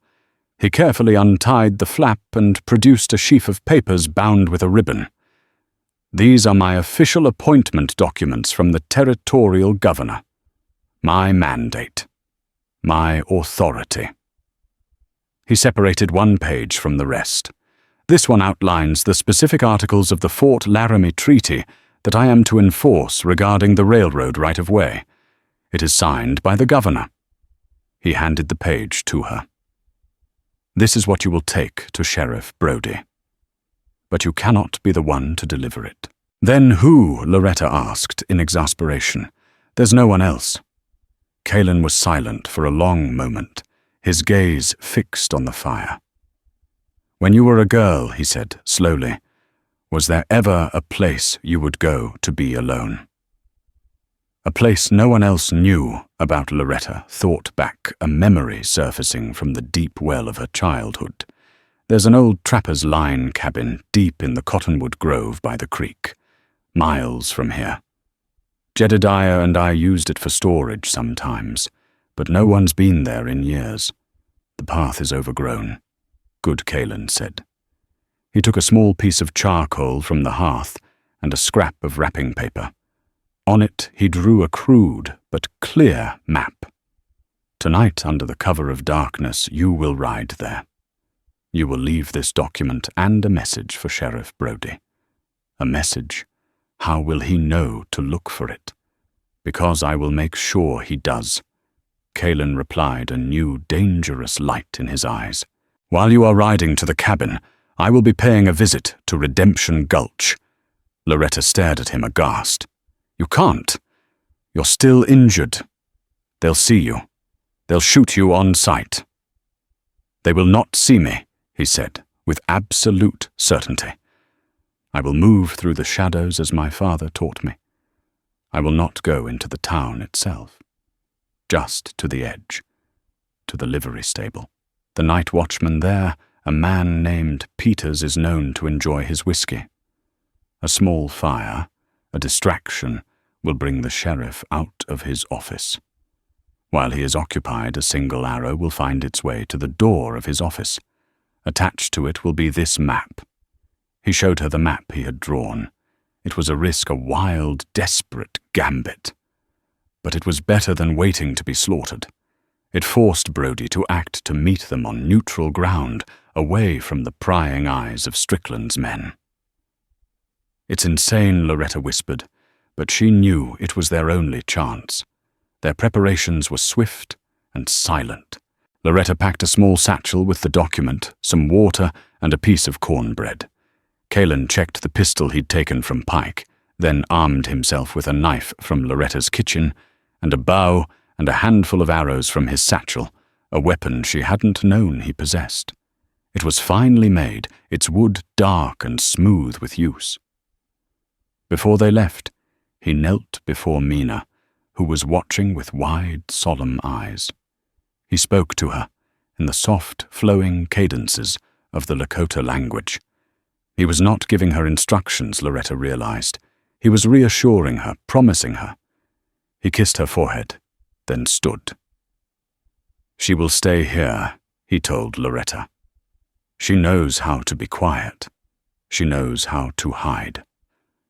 He carefully untied the flap and produced a sheaf of papers bound with a ribbon. "These are my official appointment documents from the territorial governor. My mandate. My authority." He separated one page from the rest. "This one outlines the specific articles of the Fort Laramie Treaty that I am to enforce regarding the railroad right-of-way. It is signed by the governor." He handed the page to her. "This is what you will take to Sheriff Brody. But you cannot be the one to deliver it." "Then who?" Loretta asked in exasperation. "There's no one else." Kaelin was silent for a long moment, his gaze fixed on the fire. "When you were a girl," he said slowly, "was there ever a place you would go to be alone?" A place no one else knew about. Loretta thought back, a memory surfacing from the deep well of her childhood. There's an old trapper's line cabin deep in the cottonwood grove by the creek, miles from here. Jedediah and I used it for storage sometimes, but no one's been there in years. The path is overgrown, good Kaelin said. He took a small piece of charcoal from the hearth and a scrap of wrapping paper. On it he drew a crude but clear map. "Tonight, under the cover of darkness, you will ride there. You will leave this document and a message for Sheriff Brody. A message? How will he know to look for it? Because I will make sure he does." Kaelin replied, a new dangerous light in his eyes. "While you are riding to the cabin, I will be paying a visit to Redemption Gulch." Loretta stared at him aghast. "You can't. You're still injured. They'll see you. They'll shoot you on sight." "They will not see me," he said, with absolute certainty. "I will move through the shadows as my father taught me. I will not go into the town itself. Just to the edge, to the livery stable. The night watchman there, a man named Peters, is known to enjoy his whiskey. A small fire, a distraction, will bring the sheriff out of his office. While he is occupied, a single arrow will find its way to the door of his office. Attached to it will be this map." He showed her the map he had drawn. It was a risk, a wild, desperate gambit. But but it was better than waiting to be slaughtered. It forced Brodie to act to meet them on neutral ground, away from the prying eyes of Strickland's men. "It's insane," Loretta whispered, but she knew it was their only chance. Their preparations were swift and silent. Loretta packed a small satchel with the document, some water, and a piece of cornbread. Kalen checked the pistol he'd taken from Pike, then armed himself with a knife from Loretta's kitchen, and a bow and a handful of arrows from his satchel, a weapon she hadn't known he possessed. It was finely made, its wood dark and smooth with use. Before they left, he knelt before Mina, who was watching with wide, solemn eyes. He spoke to her in the soft, flowing cadences of the Lakota language. He was not giving her instructions, Loretta realized. He was reassuring her, promising her. He kissed her forehead, then stood. "She will stay here," he told Loretta. "She knows how to be quiet. She knows how to hide.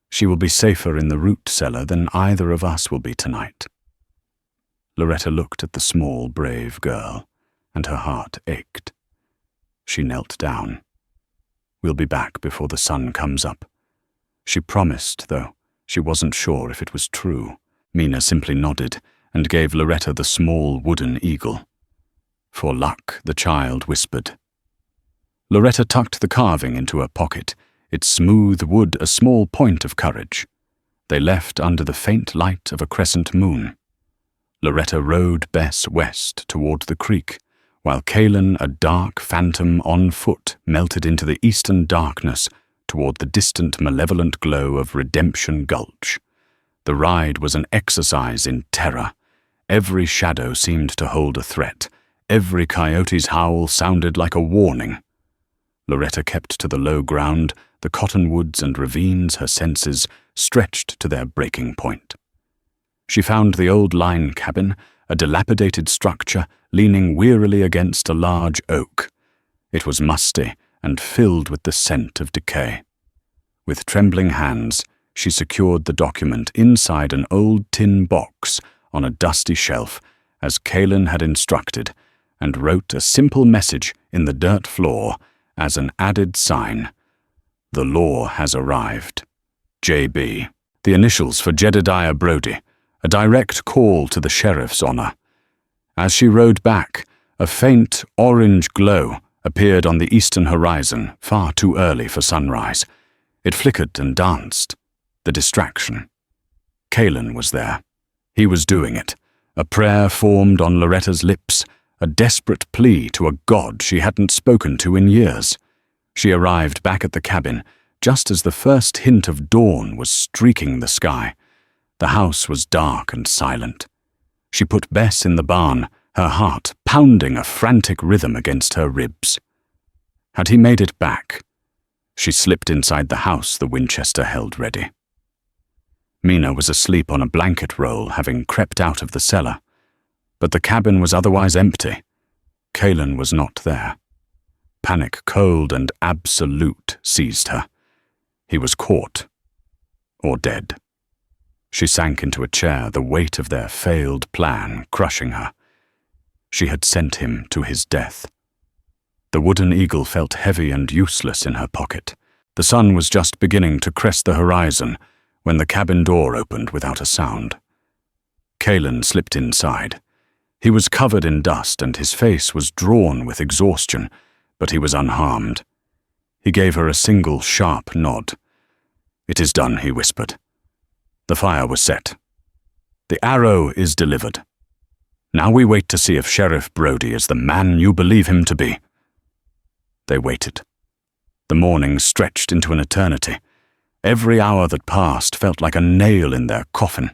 She will be safer in the root cellar than either of us will be tonight." Loretta looked at the small, brave girl, and her heart ached. She knelt down. "We'll be back before the sun comes up." She promised, though she wasn't sure if it was true. Mina simply nodded and gave Loretta the small wooden eagle. "For luck," the child whispered. Loretta tucked the carving into her pocket, its smooth wood a small point of courage. They left under the faint light of a crescent moon. Loretta rode Bess west toward the creek, while Kalen, a dark phantom on foot, melted into the eastern darkness toward the distant malevolent glow of Redemption Gulch. The ride was an exercise in terror. Every shadow seemed to hold a threat. Every coyote's howl sounded like a warning. Loretta kept to the low ground, the cottonwoods and ravines, her senses stretched to their breaking point. She found the old line cabin, a dilapidated structure leaning wearily against a large oak. It was musty and filled with the scent of decay. With trembling hands, she secured the document inside an old tin box on a dusty shelf, as Kalen had instructed, and wrote a simple message in the dirt floor as an added sign. "The law has arrived. J.B." The initials for Jedediah Brodie, a direct call to the sheriff's honor. As she rode back, a faint orange glow appeared on the eastern horizon, far too early for sunrise. It flickered and danced. The distraction. Kalen was there. He was doing it. A prayer formed on Loretta's lips, a desperate plea to a god she hadn't spoken to in years. She arrived back at the cabin just as the first hint of dawn was streaking the sky. The house was dark and silent. She put Bess in the barn, her heart pounding a frantic rhythm against her ribs. Had he made it back? She slipped inside the house, the Winchester held ready. Mina was asleep on a blanket roll, having crept out of the cellar. But the cabin was otherwise empty. Kalen was not there. Panic, cold and absolute, seized her. He was caught. Or dead. She sank into a chair, the weight of their failed plan crushing her. She had sent him to his death. The wooden eagle felt heavy and useless in her pocket. The sun was just beginning to crest the horizon when the cabin door opened without a sound. Kalen slipped inside. He was covered in dust and his face was drawn with exhaustion, but he was unharmed. He gave her a single sharp nod. "It is done," he whispered. The fire was set. "The arrow is delivered. Now we wait to see if Sheriff Brodie is the man you believe him to be." They waited. The morning stretched into an eternity. Every hour that passed felt like a nail in their coffin.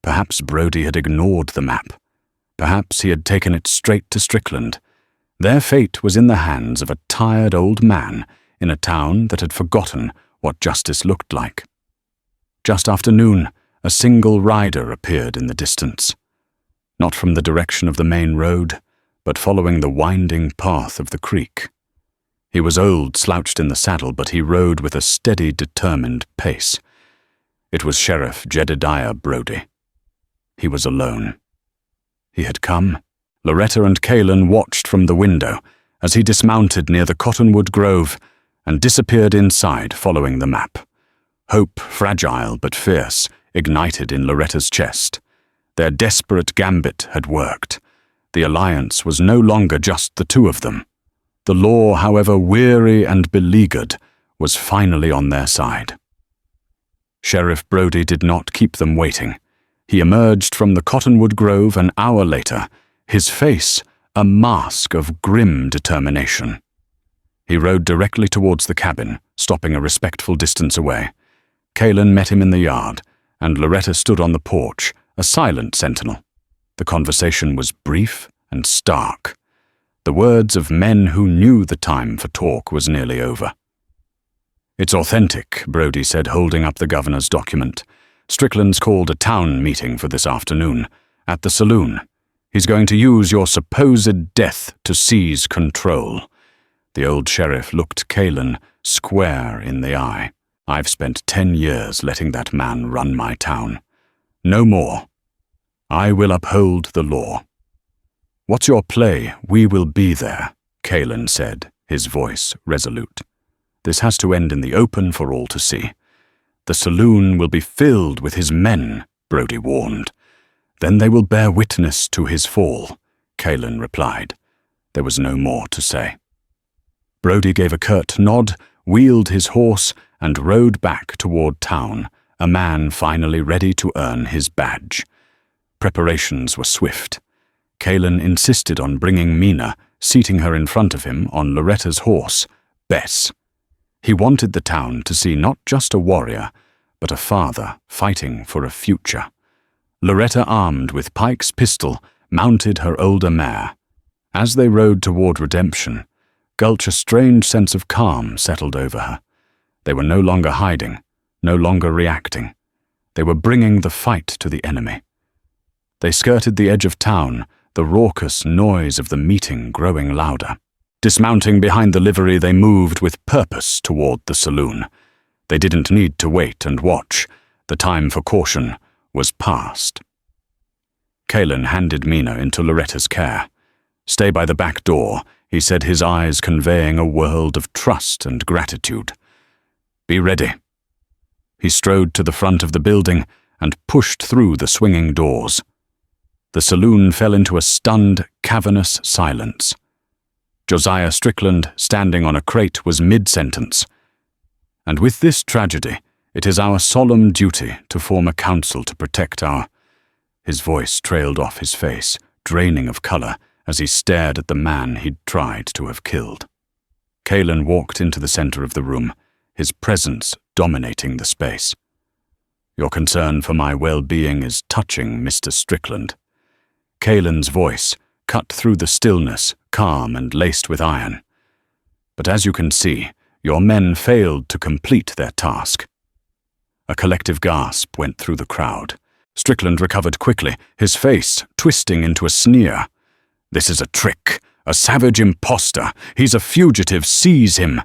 Perhaps Brodie had ignored the map. Perhaps he had taken it straight to Strickland. Their fate was in the hands of a tired old man in a town that had forgotten what justice looked like. Just after noon, a single rider appeared in the distance. Not from the direction of the main road, but following the winding path of the creek. He was old, slouched in the saddle, but he rode with a steady, determined pace. It was Sheriff Jedediah Brodie. He was alone. He had come. Loretta and Kaelin watched from the window as he dismounted near the cottonwood grove and disappeared inside following the map. Hope, fragile but fierce, ignited in Loretta's chest. Their desperate gambit had worked. The alliance was no longer just the two of them. The law, however weary and beleaguered, was finally on their side. Sheriff Brody did not keep them waiting. He emerged from the cottonwood grove an hour later, his face a mask of grim determination. He rode directly towards the cabin, stopping a respectful distance away. Kaelin met him in the yard, and Loretta stood on the porch, a silent sentinel. The conversation was brief and stark. The words of men who knew the time for talk was nearly over. "It's authentic," Brody said, holding up the governor's document. "Strickland's called a town meeting for this afternoon, at the saloon. He's going to use your supposed death to seize control." The old sheriff looked Kaelin square in the eye. "I've spent 10 years letting that man run my town. No more. I will uphold the law." "What's your play? We will be there," Kaelin said, his voice resolute. "This has to end in the open for all to see." "The saloon will be filled with his men," Brody warned. "Then they will bear witness to his fall," Kaelin replied. There was no more to say. Brody gave a curt nod, wheeled his horse, and rode back toward town, a man finally ready to earn his badge. Preparations were swift. Kaelin insisted on bringing Mina, seating her in front of him on Loretta's horse, Bess. He wanted the town to see not just a warrior, but a father fighting for a future. Loretta, armed with Pike's pistol, mounted her older mare. As they rode toward redemption, Gulch, a strange sense of calm settled over her. They were no longer hiding, no longer reacting. They were bringing the fight to the enemy. They skirted the edge of town, the raucous noise of the meeting growing louder. Dismounting behind the livery, they moved with purpose toward the saloon. They didn't need to wait and watch. The time for caution was past. Kaelin handed Mina into Loretta's care. "Stay by the back door," he said, his eyes conveying a world of trust and gratitude. "Be ready." He strode to the front of the building and pushed through the swinging doors. The saloon fell into a stunned, cavernous silence. Josiah Strickland, standing on a crate, was mid-sentence. "And with this tragedy, it is our solemn duty to form a council to protect our—" His voice trailed off his face, draining of color, as he stared at the man he'd tried to have killed. Kaelin walked into the center of the room, his presence dominating the space. "Your concern for my well-being is touching, Mr. Strickland." Kaelin's voice cut through the stillness, calm and laced with iron. "But as you can see, your men failed to complete their task." A collective gasp went through the crowd. Strickland recovered quickly, his face twisting into a sneer. "This is a trick, a savage impostor. He's a fugitive. Seize him."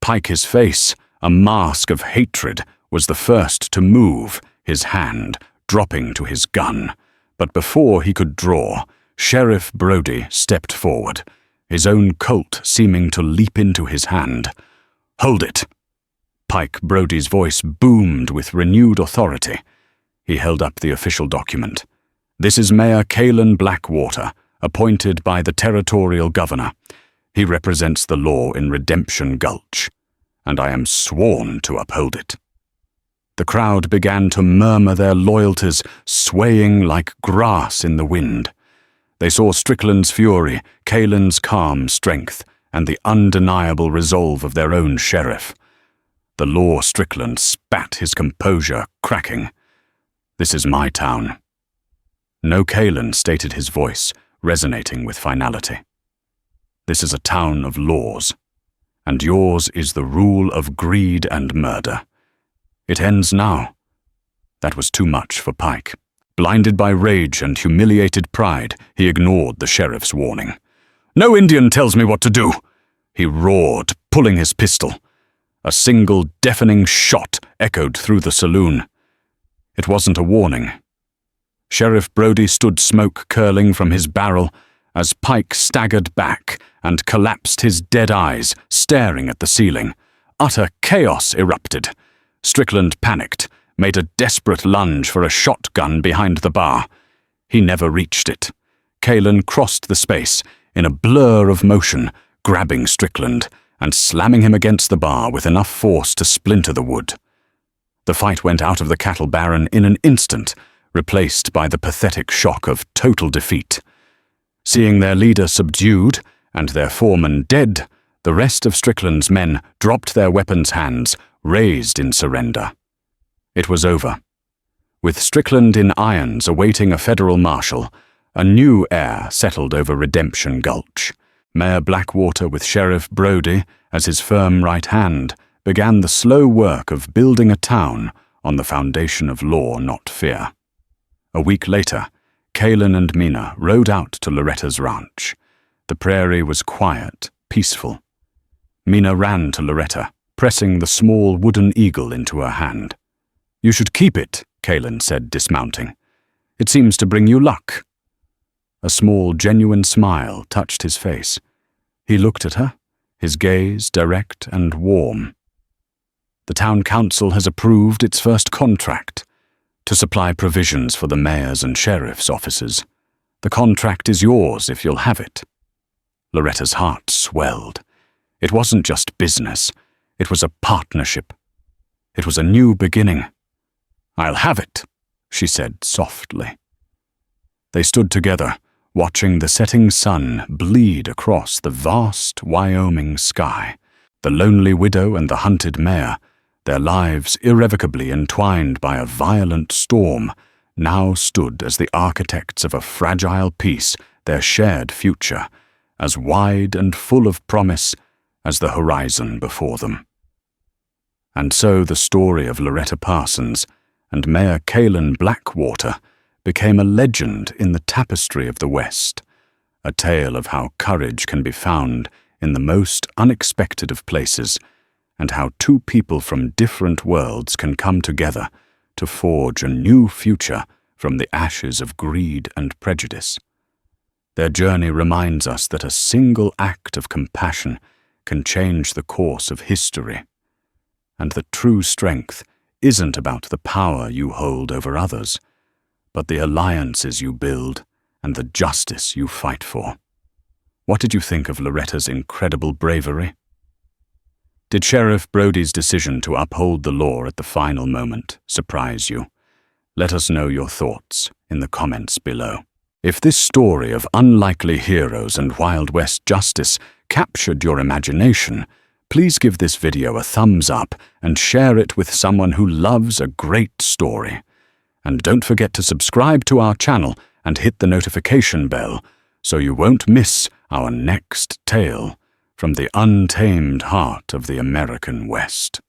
Pike, his face, a mask of hatred, was the first to move, his hand dropping to his gun. But before he could draw, Sheriff Brody stepped forward, his own Colt seeming to leap into his hand. "Hold it." Pike Brody's voice boomed with renewed authority. He held up the official document. "This is Mayor Kaelin Blackwater, appointed by the territorial governor. He represents the law in Redemption Gulch, and I am sworn to uphold it." The crowd began to murmur their loyalties, swaying like grass in the wind. They saw Strickland's fury, Kaelin's calm strength, and the undeniable resolve of their own sheriff. The law Strickland spat his composure, cracking. "This is my town." No, Kaelin stated his voice, resonating with finality. "This is a town of laws, and yours is the rule of greed and murder. It ends now." That was too much for Pike. Blinded by rage and humiliated pride, he ignored the sheriff's warning. "No Indian tells me what to do!" he roared, pulling his pistol. A single deafening shot echoed through the saloon. It wasn't a warning. Sheriff Brody stood smoke curling from his barrel as Pike staggered back and collapsed, his dead eyes staring at the ceiling. Utter chaos erupted. Strickland panicked, made a desperate lunge for a shotgun behind the bar. He never reached it. Kalen crossed the space in a blur of motion, grabbing Strickland and slamming him against the bar with enough force to splinter the wood. The fight went out of the cattle baron in an instant, replaced by the pathetic shock of total defeat. Seeing their leader subdued and their foreman dead, the rest of Strickland's men dropped their weapons' hands, raised in surrender. It was over. With Strickland in irons awaiting a federal marshal, a new air settled over Redemption Gulch. Mayor Blackwater, with Sheriff Brody as his firm right hand, began the slow work of building a town on the foundation of law, not fear. A week later, Kalen and Mina rode out to Loretta's ranch. The prairie was quiet, peaceful. Mina ran to Loretta, pressing the small wooden eagle into her hand. "You should keep it," Kalen said, dismounting. "It seems to bring you luck." A small, genuine smile touched his face. He looked at her, his gaze direct and warm. "The town council has approved its first contract to supply provisions for the mayor's and sheriff's offices. The contract is yours if you'll have it." Loretta's heart swelled. It wasn't just business. It was a partnership. It was a new beginning. "I'll have it," she said softly. They stood together, watching the setting sun bleed across the vast Wyoming sky. The lonely widow and the hunted mayor, their lives irrevocably entwined by a violent storm, now stood as the architects of a fragile peace, their shared future, as wide and full of promise as the horizon before them. And so the story of Loretta Parsons and Mayor Kalen Blackwater became a legend in the tapestry of the West, a tale of how courage can be found in the most unexpected of places, and how two people from different worlds can come together to forge a new future from the ashes of greed and prejudice. Their journey reminds us that a single act of compassion can change the course of history, and that true strength isn't about the power you hold over others, but the alliances you build and the justice you fight for. What did you think of Loretta's incredible bravery? Did Sheriff Brody's decision to uphold the law at the final moment surprise you? Let us know your thoughts in the comments below. If this story of unlikely heroes and Wild West justice captured your imagination, please give this video a thumbs up and share it with someone who loves a great story. And don't forget to subscribe to our channel and hit the notification bell so you won't miss our next tale from the untamed heart of the American West.